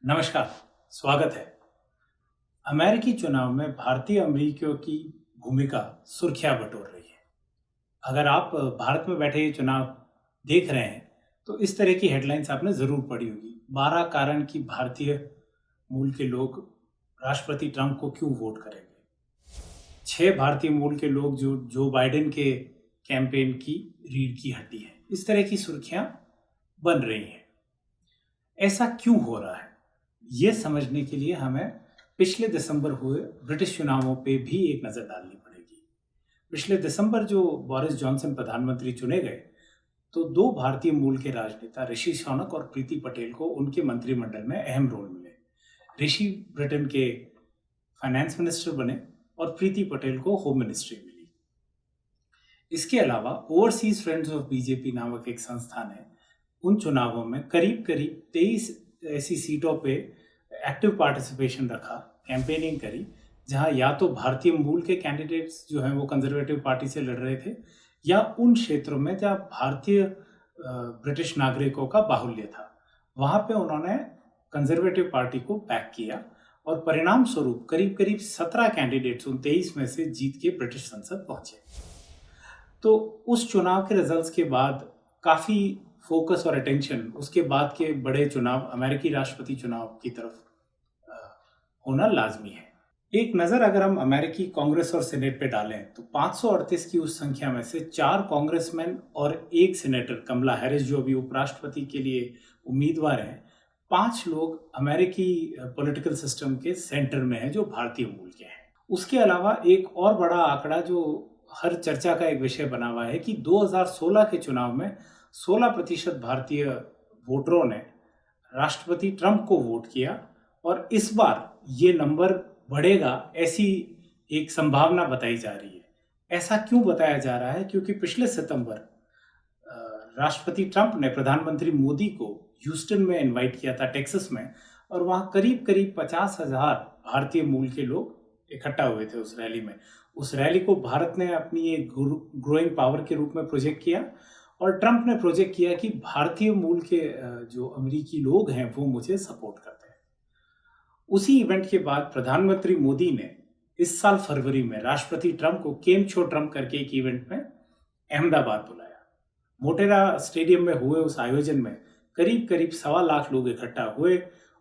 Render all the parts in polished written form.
नमस्कार, स्वागत है। अमेरिकी चुनाव में भारतीय अमेरिकियों की भूमिका सुर्खियां बटोर रही है। अगर आप भारत में बैठे ये चुनाव देख रहे हैं, तो इस तरह की हेडलाइंस आपने ज़रूर पढ़ी होगी। 12 कारण कि भारतीय मूल के लोग राष्ट्रपति ट्रंप को क्यों वोट करेंगे। 6 भारतीय मूल के लोग जो जो बाइडेन के कैंपेन की रीढ़ की हड्डी हैं। इस तरह की सुर्खियां बन रही हैं। ऐसा क्यों हो रहा है, ये समझने के लिए हमें पिछले दिसंबर हुए ब्रिटिश चुनावों पे भी एक नज़र डालनी पड़ेगी। पिछले दिसंबर जो बोरिस जॉनसन प्रधानमंत्री चुने गए, तो 2 भारतीय मूल के राजनेता ऋषि सुनक और प्रीति पटेल को उनके मंत्रिमंडल में अहम रोल मिले। ऋषि ब्रिटेन के फाइनेंस मिनिस्टर बने और प्रीति पटेल को होम मिनिस्ट्री मिली। इसके अलावा ओवरसीज फ्रेंड्स ऑफ बीजेपी नामक एक संस्थान है, उन चुनावों में करीब करीब 23 ऐसी सीटों पे एक्टिव पार्टिसिपेशन रखा, कैंपेनिंग करी, जहां या तो भारतीय मूल के कैंडिडेट्स जो हैं वो कंजर्वेटिव पार्टी से लड़ रहे थे, या उन क्षेत्रों में जहां भारतीय ब्रिटिश नागरिकों का बाहुल्य था, वहां पे उन्होंने कंजर्वेटिव पार्टी को बैक किया और परिणाम स्वरूप करीब करीब 17 कैंडिडेट्स उन 23 में से जीत के ब्रिटिश संसद पहुंचे। तो उस चुनाव के रिजल्ट्स के बाद काफ़ी फोकस और अटेंशन उसके बाद के बड़े चुनाव, अमेरिकी राष्ट्रपति चुनाव की तरफ होना लाजमी है। एक नज़र अगर हम अमेरिकी कांग्रेस और सीनेट पे डालें, तो 538 की उस संख्या में से 4 कांग्रेसमैन और 1 सीनेटर कमला हैरिस, जो अभी उपराष्ट्रपति के लिए उम्मीदवार हैं, 5 लोग अमेरिकी पॉलिटिकल सिस्टम के सेंटर में हैं जो भारतीय मूल के हैं। उसके अलावा एक और बड़ा आंकड़ा जो हर चर्चा का एक विषय बना हुआ है कि 2016 के चुनाव में 16% भारतीय वोटरों ने राष्ट्रपति ट्रंप को वोट किया और इस बार ये नंबर बढ़ेगा, ऐसी एक संभावना बताई जा रही है। ऐसा क्यों बताया जा रहा है? क्योंकि पिछले सितंबर राष्ट्रपति ट्रंप ने प्रधानमंत्री मोदी को ह्यूस्टन में इनवाइट किया था, टेक्सास में, और वहाँ करीब करीब 50,000 भारतीय मूल के लोग इकट्ठा हुए थे उस रैली में। उस रैली को भारत ने अपनी एक ग्रोइंग पावर के रूप में प्रोजेक्ट किया और ट्रंप ने प्रोजेक्ट किया कि भारतीय मूल के जो अमेरिकी लोग हैं वो मुझे सपोर्ट करते हैं। उसी इवेंट के बाद प्रधानमंत्री मोदी ने इस साल फरवरी में राष्ट्रपति ट्रंप को केम शो ट्रंप करके एक इवेंट में अहमदाबाद बुलाया। मोटेरा स्टेडियम में हुए उस आयोजन में करीब करीब 1.25 लाख लोग इकट्ठा हुए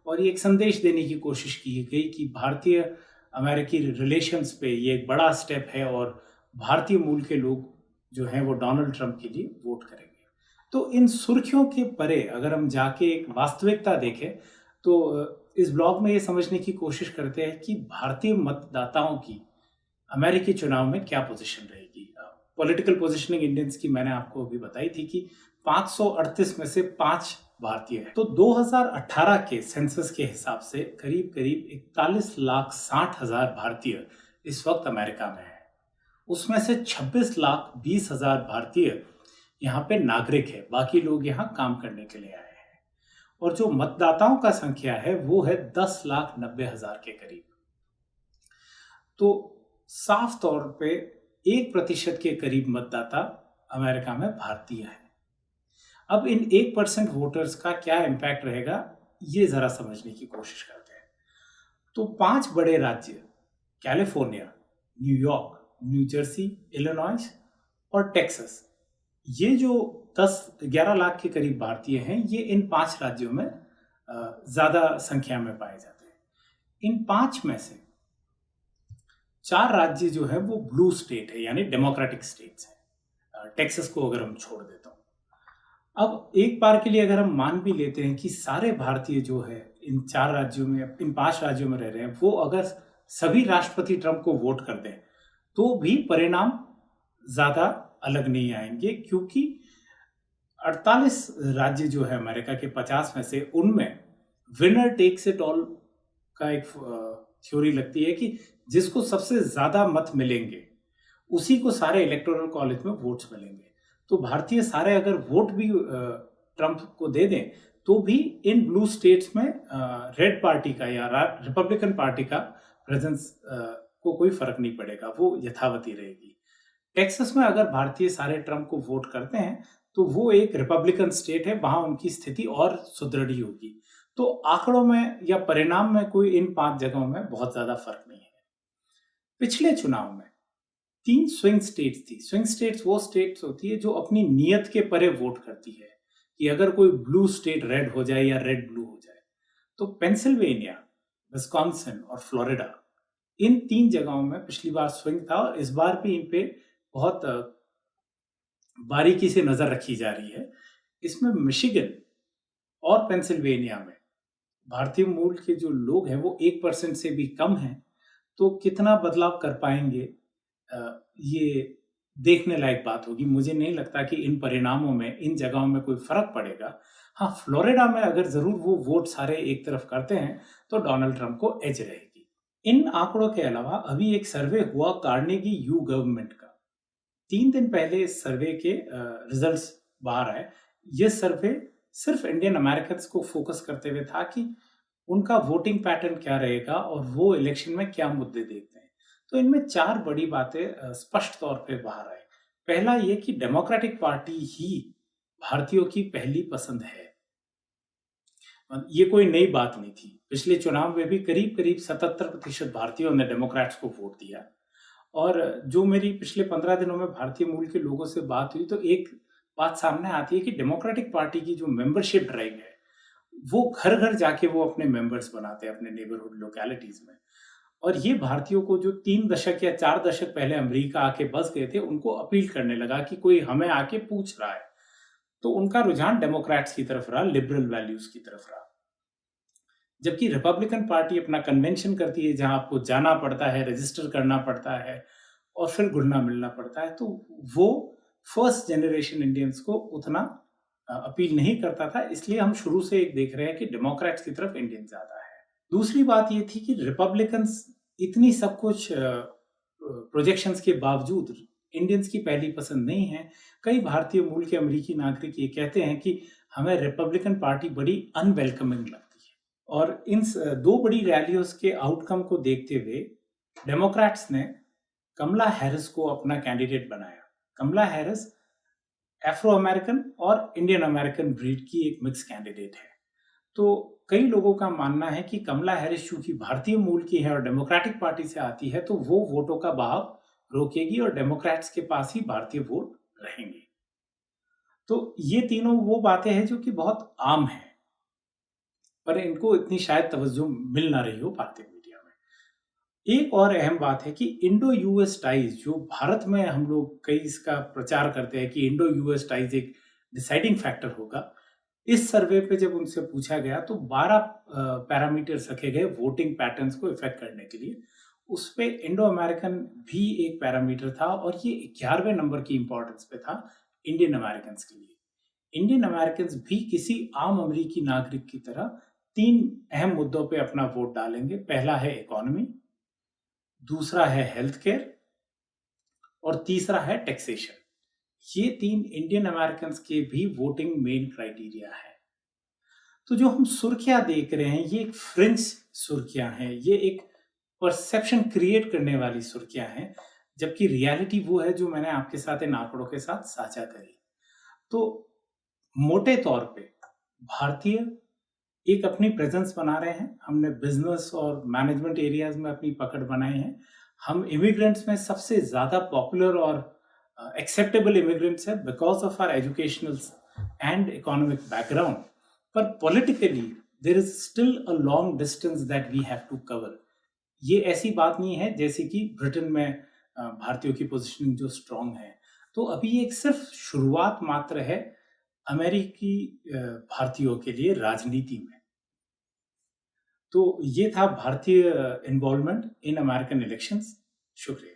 और ये एक संदेश देने की कोशिश की गई कि भारतीय अमेरिकी रिलेशंस पे ये एक बड़ा स्टेप है और भारतीय मूल के लोग जो हैं वो डोनाल्ड ट्रंप के लिए वोट करेंगे। तो इन सुर्खियों के परे अगर हम जाके एक वास्तविकता देखें, तो इस ब्लॉग में ये समझने की कोशिश करते हैं कि भारतीय मतदाताओं की अमेरिकी चुनाव में क्या पोजीशन रहेगी। पॉलिटिकल पोजीशनिंग इंडियंस की मैंने आपको अभी बताई थी कि 538 में से 5 भारतीय है। तो 2018 के सेंसस के हिसाब से करीब करीब 41,60,000 भारतीय इस वक्त अमेरिका में है। उसमें से 26,20,000 भारतीय यहाँ पे नागरिक है, बाकी लोग यहाँ काम करने के लिए आए हैं। और जो मतदाताओं का संख्या है वो है 10,90,000 के करीब। तो साफ तौर पे 1% के करीब मतदाता अमेरिका में भारतीय हैं। अब इन 1% वोटर्स का क्या इम्पैक्ट रहेगा, ये जरा समझने की कोशिश करते हैं। तो 5 बड़े राज्य, California, New York, new Jersey, Illinois और टेक्सास, ये जो 10-11 लाख के करीब भारतीय हैं, ये इन 5 राज्यों में ज़्यादा संख्या में पाए जाते हैं। इन 5 में से 4 राज्य जो है वो ब्लू स्टेट है, यानी डेमोक्रेटिक स्टेट्स हैं। टेक्सास को अगर हम छोड़ देता हूँ, अब एक बार के लिए अगर हम मान भी लेते हैं कि सारे भारतीय जो है इन 4 राज्यों में, इन 5 राज्यों में रह रहे हैं, वो अगर सभी राष्ट्रपति ट्रंप को वोट कर दें तो भी परिणाम ज़्यादा अलग नहीं आएंगे, क्योंकि 48 राज्य जो है अमेरिका के 50 में से, उनमें विनर टेक्स इट ऑल का एक थ्योरी लगती है कि जिसको सबसे ज़्यादा मत मिलेंगे उसी को सारे इलेक्टोरल कॉलेज में वोट्स मिलेंगे। तो भारतीय सारे अगर वोट भी ट्रंप को दे दें तो भी इन ब्लू स्टेट्स में रेड पार्टी का या रिपब्लिकन पार्टी का प्रेजेंस को कोई फर्क नहीं पड़ेगा, वो यथावत ही रहेगी। टेक्सास में अगर भारतीय सारे ट्रंप को वोट करते हैं तो वो एक रिपब्लिकन स्टेट है, वहां उनकी स्थिति और सुदृढ़ होगी। तो आंकड़ों में या परिणाम में कोई इन 5 जगहों में बहुत ज़्यादा फ़र्क नहीं है। पिछले चुनाव में 3 स्विंग स्टेट्स थी। स्विंग स्टेट्स वो स्टेट्स होती है जो अपनी नीयत के परे वोट करती है कि अगर कोई ब्लू स्टेट रेड हो जाए या रेड ब्लू हो जाए। तो पेंसिल्वेनिया, विस्कॉन्सिन और फ्लोरिडा, इन 3 जगहों में पिछली बार स्विंग था और इस बार भी इन पे बहुत बारीकी से नज़र रखी जा रही है। इसमें मिशिगन और पेंसिल्वेनिया में भारतीय मूल के जो लोग हैं वो 1% से भी कम हैं। तो कितना बदलाव कर पाएंगे, ये देखने लायक बात होगी। मुझे नहीं लगता कि इन परिणामों में इन जगहों में कोई फर्क पड़ेगा। हाँ, फ्लोरिडा में अगर जरूर वो वोट सारे एक तरफ करते हैं तो डोनाल्ड ट्रंप को एज रहेगी। इन आंकड़ों के अलावा अभी एक सर्वे हुआ कार्नेगी यू गवर्नमेंट का। 3 दिन पहले इस सर्वे के रिजल्ट्स बाहर आए। ये सर्वे सिर्फ इंडियन अमेरिकन को फोकस करते हुए था कि उनका वोटिंग पैटर्न क्या रहेगा और वो इलेक्शन में क्या मुद्दे देखते हैं। तो इनमें 4 बड़ी बातें स्पष्ट तौर पे बाहर आई। पहला ये कि डेमोक्रेटिक पार्टी ही भारतीयों की पहली पसंद है। ये कोई नई बात नहीं थी। पिछले चुनाव में भी करीब करीब 77% भारतीयों ने डेमोक्रेट्स को वोट दिया। और जो मेरी पिछले 15 दिनों में भारतीय मूल के लोगों से बात हुई तो एक बात सामने आती है कि डेमोक्रेटिक पार्टी की जो मेंबरशिप ड्राइव है वो घर घर जाके वो अपने मेंबर्स बनाते हैं अपने नेबरहुड लोकेलिटीज में। और ये भारतीयों को जो 3 दशक या 4 दशक पहले अमेरिका आके बस गए थे उनको अपील करने लगा कि कोई हमें आके पूछ रहा है। तो उनका रुझान डेमोक्रेट्स की तरफ रहा, लिबरल वैल्यूज की तरफ रहा। जबकि रिपब्लिकन पार्टी अपना कन्वेंशन करती है जहां आपको जाना पड़ता है, रजिस्टर करना पड़ता है और फिर घुलना मिलना पड़ता है। तो वो फर्स्ट जनरेशन इंडियंस को उतना अपील नहीं करता था। इसलिए हम शुरू से एक देख रहे हैं कि डेमोक्रेट्स की तरफ इंडियन ज्यादा है। दूसरी बात ये थी कि रिपब्लिकन्स इतनी सब कुछ प्रोजेक्शंस के बावजूद इंडियंस की पहली पसंद नहीं है। कई भारतीय मूल के अमेरिकी नागरिक ये कहते हैं कि हमें रिपब्लिकन पार्टी बड़ी अनवेलकमिंग लगती है। और इन 2 बड़ी रैलियों के आउटकम को देखते हुए डेमोक्रेट्स ने कमला हैरिस को अपना कैंडिडेट बनाया। कमला हैरिस एफ्रो अमेरिकन और इंडियन अमेरिकन ब्रीड की एक मिक्स कैंडिडेट है। तो कई लोगों का मानना है कि कमला हैरिस चूंकि भारतीय मूल की है और डेमोक्रेटिक पार्टी से आती है तो वो वोटों का बहाव रोकेगी और डेमोक्रेट्स के पास ही भारतीय वोट रहेंगे। तो ये तीनों वो बातें हैं जो कि बहुत आम है, पर इनको इतनी शायद तवज्जो मिल ना रही हो भारतीय मीडिया में। एक और अहम बात है कि इंडो यूएस टाइज, जो भारत में हम लोग कई इसका प्रचार करते हैं कि इंडो यूएस टाइज एक डिसाइडिंग फैक्टर होगा। इस सर्वे पे जब उनसे पूछा गया तो 12 पैरामीटर्स रखे गए वोटिंग पैटर्न्स को इफेक्ट करने के लिए। उस पे इंडो अमेरिकन भी एक पैरामीटर था और ये 11वें नंबर की इंपॉर्टेंस पे था इंडियन अमेरिकन के लिए। इंडियन अमेरिकन भी किसी आम अमेरिकी नागरिक की तरह 3 अहम मुद्दों पे अपना वोट डालेंगे। पहला है इकोनॉमी, दूसरा है हेल्थ केयर और तीसरा है टैक्सेशन। ये 3 इंडियन अमेरिकन के भी वोटिंग मेन क्राइटेरिया है। तो जो हम सुर्खियां देख रहे हैं ये एक फ्रिंज सुर्खियां हैं, ये एक परसेप्शन क्रिएट करने वाली सुर्खियां हैं, जबकि रियलिटी वो है जो मैंने आपके साथ इन आंकड़ों के साथ साझा करी। तो मोटे तौर पे भारतीय एक अपनी प्रेजेंस बना रहे हैं। हमने बिजनेस और मैनेजमेंट एरियाज में अपनी पकड़ बनाई है। हम इमिग्रेंट्स में सबसे ज्यादा पॉपुलर और एक्सेप्टेबल इमिग्रेंट्स है because of our educational and economic background. पर politically there is still a long distance that we have to cover. ये ऐसी बात नहीं है जैसे कि ब्रिटेन में भारतीयों की पोजीशनिंग जो स्ट्रांग है। तो अभी एक सिर्फ शुरुआत मात्र है अमेरिकी भारतीयों के लिए राजनीति में। तो ये था भारतीय इन्वॉल्वमेंट इन अमेरिकन इलेक्शंस। शुक्रिया।